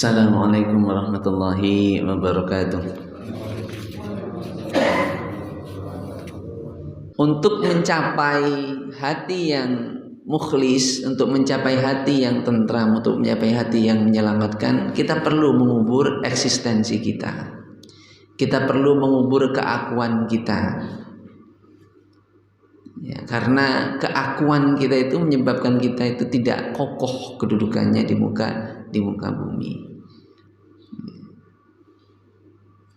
Assalamualaikum warahmatullahi wabarakatuh. Untuk mencapai hati yang mukhlis, untuk mencapai hati yang tentram, untuk mencapai hati yang menyelamatkan, kita perlu mengubur eksistensi kita. Kita perlu mengubur keakuan kita. Ya, karena keakuan kita itu menyebabkan kita itu tidak kokoh kedudukannya di muka bumi.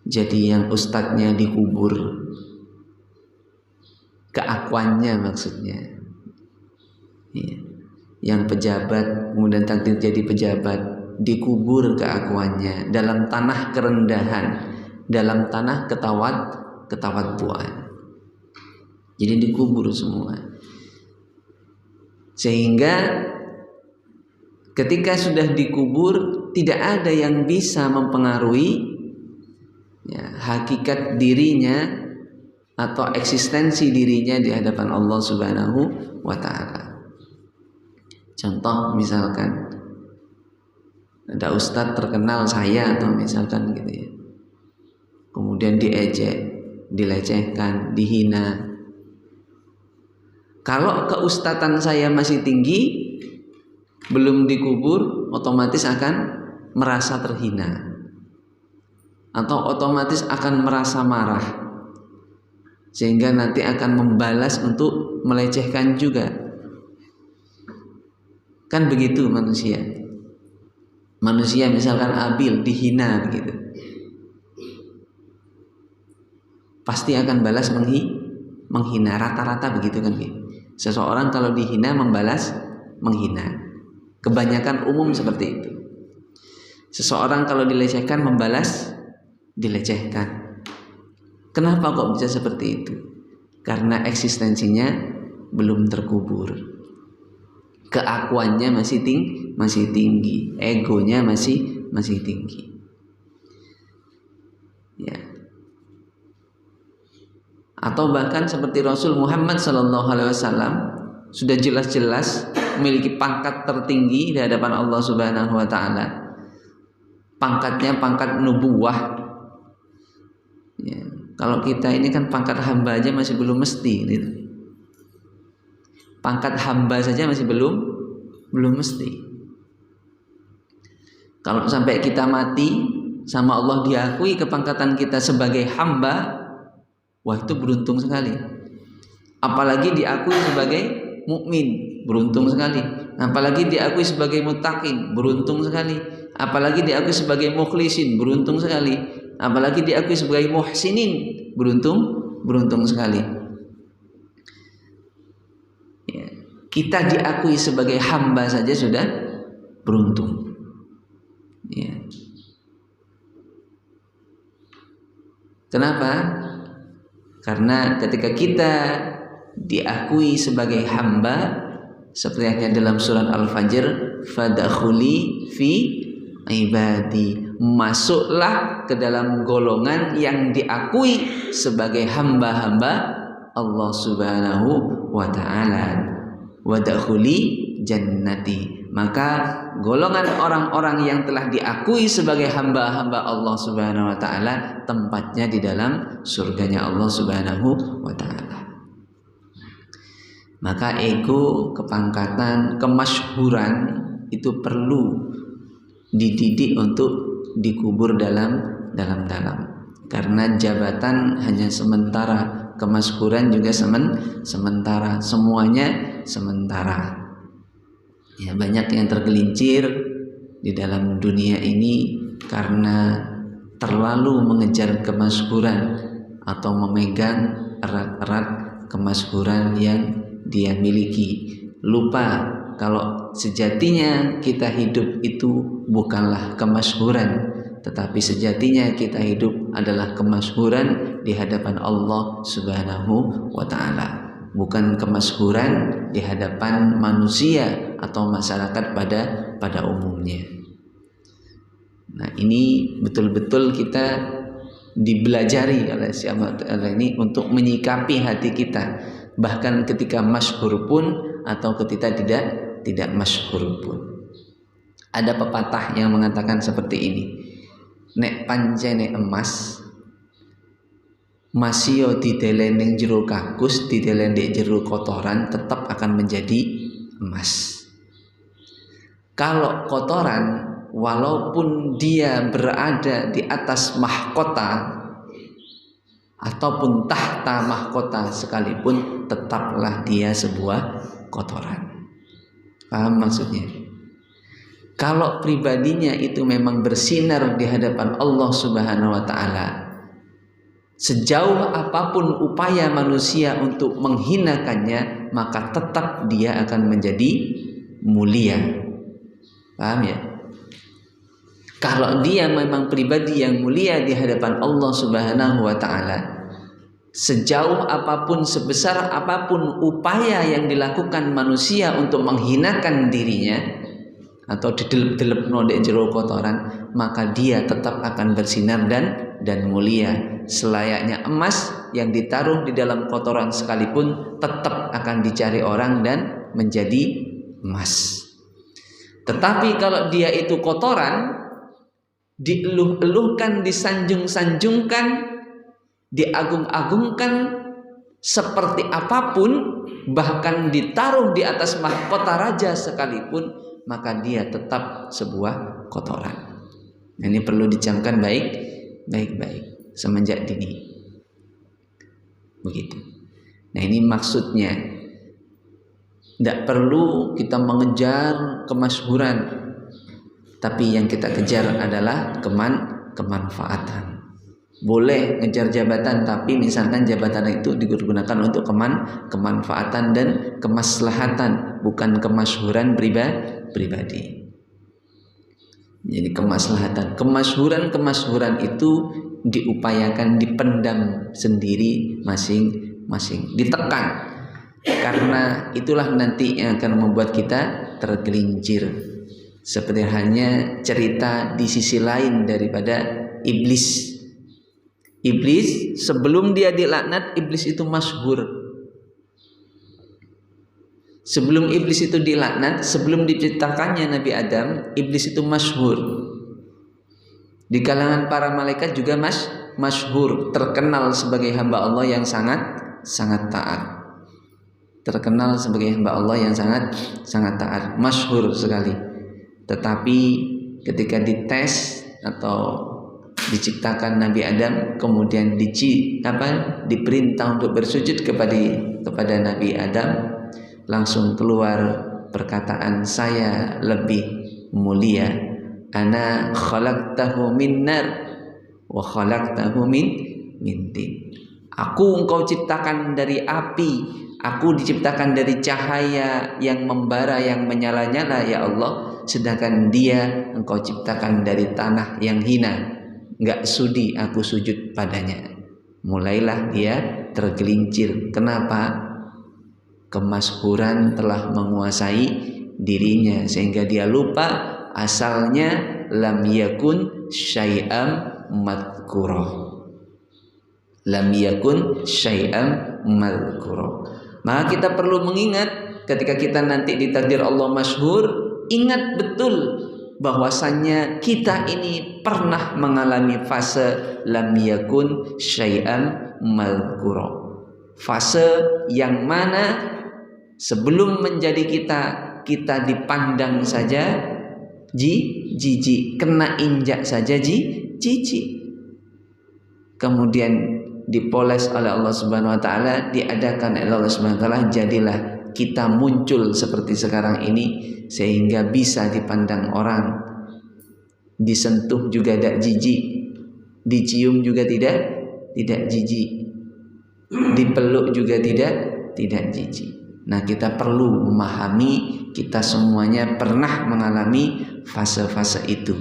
Jadi yang ustadznya dikubur, keakuannya maksudnya. Ya. Yang pejabat kemudian takdir jadi pejabat, dikubur keakuannya dalam tanah kerendahan, dalam tanah ketawadhuan. Jadi dikubur semua. Sehingga ketika sudah dikubur, tidak ada yang bisa mempengaruhi hakikat dirinya atau eksistensi dirinya di hadapan Allah Subhanahu wa ta'ala. Contoh misalkan ada ustadz terkenal saya atau misalkan gitu ya, kemudian diejek, dilecehkan, dihina. Kalau keustatan saya masih tinggi, belum dikubur, otomatis akan merasa terhina, atau otomatis akan merasa marah, sehingga nanti akan membalas untuk melecehkan juga. Kan begitu manusia. Manusia misalkan Abil dihina begitu, pasti akan balas menghina, rata-rata begitu kan gitu. Seseorang kalau dihina membalas menghina. Kebanyakan umum seperti itu. Seseorang kalau dilecehkan membalas dilecehkan. Kenapa kok bisa seperti itu? Karena eksistensinya belum terkubur. Keakuannya masih tinggi, egonya masih tinggi. Ya. Atau bahkan seperti Rasul Muhammad SAW sudah jelas-jelas memiliki pangkat tertinggi di hadapan Allah Subhanahu wa ta'ala. Pangkatnya pangkat nubuwah. Ya, kalau kita ini kan pangkat hamba aja masih belum mesti gitu. Pangkat hamba saja masih belum mesti. Kalau sampai kita mati sama Allah diakui kepangkatan kita sebagai hamba, wah itu beruntung sekali. Apalagi diakui sebagai mukmin, beruntung sekali. Apalagi diakui sebagai muttaqin, beruntung sekali. Apalagi diakui sebagai mukhlisin, beruntung sekali. Apalagi diakui sebagai muhsinin, beruntung sekali. Ya. Kita diakui sebagai hamba saja sudah beruntung. Ya. Kenapa? Karena ketika kita diakui sebagai hamba, seperti yang dalam surat Al-Fajr, fadakhuli fi ibadi, masuklah ke dalam golongan yang diakui sebagai hamba-hamba Allah Subhanahu wa ta'ala. Wadakhuli jannati, maka golongan orang-orang yang telah diakui sebagai hamba-hamba Allah Subhanahu wa ta'ala, tempatnya di dalam surganya Allah Subhanahu wa ta'ala. Maka ego, kepangkatan, kemasyhuran itu perlu dididik untuk dikubur dalam. Karena jabatan hanya sementara, kemasyhuran juga sementara, semuanya sementara. Ya, banyak yang tergelincir di dalam dunia ini karena terlalu mengejar kemasyhuran atau memegang erat-erat kemasyhuran yang dia miliki. Lupa kalau sejatinya kita hidup itu bukanlah kemasyhuran, tetapi sejatinya kita hidup adalah kemasyhuran di hadapan Allah Subhanahu wa ta'ala, bukan kemasyhuran di hadapan manusia atau masyarakat pada umumnya. Nah, ini betul-betul kita dibelajari oleh siapa ini untuk menyikapi hati kita, bahkan ketika masyhur pun atau ketika tidak masyhur pun. Ada pepatah yang mengatakan seperti ini. Nek pancene emas masih didelen ning jero kakus, didelen di jero kotoran, tetap akan menjadi emas. Kalau kotoran, walaupun dia berada di atas mahkota ataupun tahta mahkota sekalipun, tetaplah dia sebuah kotoran. Paham maksudnya? Kalau pribadinya itu memang bersinar di hadapan Allah Subhanahu wa taala, sejauh apapun upaya manusia untuk menghinakannya, maka tetap dia akan menjadi mulia. Paham ya? Kalau dia memang pribadi yang mulia di hadapan Allah Subhanahu wa taala, sejauh apapun, sebesar apapun upaya yang dilakukan manusia untuk menghinakan dirinya atau didelep-delep nodek jero kotoran, maka dia tetap akan bersinar dan mulia. Selayaknya emas yang ditaruh di dalam kotoran sekalipun tetap akan dicari orang dan menjadi emas. Tetapi kalau dia itu kotoran, dieluh-eluhkan, disanjung-sanjungkan, diagung-agungkan seperti apapun, bahkan ditaruh di atas mahkota raja sekalipun, maka dia tetap sebuah kotoran. Ini perlu dicamkan baik-baik semenjak dini. Begitu. Nah, ini maksudnya. Tidak perlu kita mengejar kemasyhuran, tapi yang kita kejar adalah kemanfaatan. Boleh ngejar jabatan, tapi misalkan jabatan itu digunakan untuk kemanfaatan dan kemaslahatan, bukan kemasyhuran pribadi. Jadi kemasyhuran itu diupayakan, dipendam sendiri masing-masing, ditekan, karena itulah nanti yang akan membuat kita tergelincir. Seperti halnya cerita di sisi lain daripada iblis. Iblis sebelum dia dilaknat, iblis itu masyhur. Sebelum iblis itu dilaknat, sebelum diciptakannya Nabi Adam, iblis itu masyhur. Di kalangan para malaikat juga masyhur, terkenal sebagai hamba Allah yang sangat taat. Terkenal sebagai hamba Allah yang sangat taat, masyhur sekali. Tetapi ketika dites atau diciptakan Nabi Adam, kemudian diperintah untuk bersujud kepada Nabi Adam, langsung keluar perkataan, saya lebih mulia. Ana khalaqtahu min nar wa khalaqtahu min tin. Aku engkau ciptakan dari api, aku diciptakan dari cahaya yang membara, yang menyala-nyala ya Allah, sedangkan dia engkau ciptakan dari tanah yang hina. Enggak sudi aku sujud padanya. Mulailah dia tergelincir. Kenapa? Kemasyhuran telah menguasai dirinya sehingga dia lupa asalnya lam yakun syai'am madhkura. Lam yakun syai'am madhkura. Maka kita perlu mengingat ketika kita nanti ditakdir Allah masyhur, ingat betul bahwasannya kita ini pernah mengalami fase lam yakun syai'an madhkura. Fase yang mana sebelum menjadi kita dipandang saja jijik, kena injak saja jijik. Kemudian dipoles oleh Allah Subhanahu wa taala, diadakan oleh Allah Subhanahu wa taala, jadilah kita muncul seperti sekarang ini sehingga bisa dipandang orang, disentuh juga tidak jijik, dicium juga tidak jijik, dipeluk juga tidak jijik. Nah, kita perlu memahami kita semuanya pernah mengalami fase-fase itu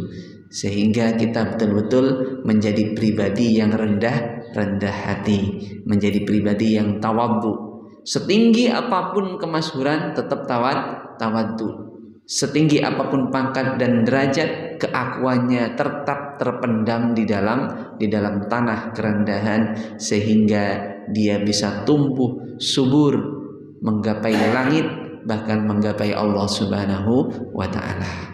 sehingga kita betul-betul menjadi pribadi yang rendah hati, menjadi pribadi yang tawadhu. Setinggi apapun kemasyhuran tetap tawadhu. Setinggi apapun pangkat dan derajat, keakuannya tetap terpendam di dalam tanah kerendahan sehingga dia bisa tumbuh subur menggapai langit, bahkan menggapai Allah Subhanahu wa taala.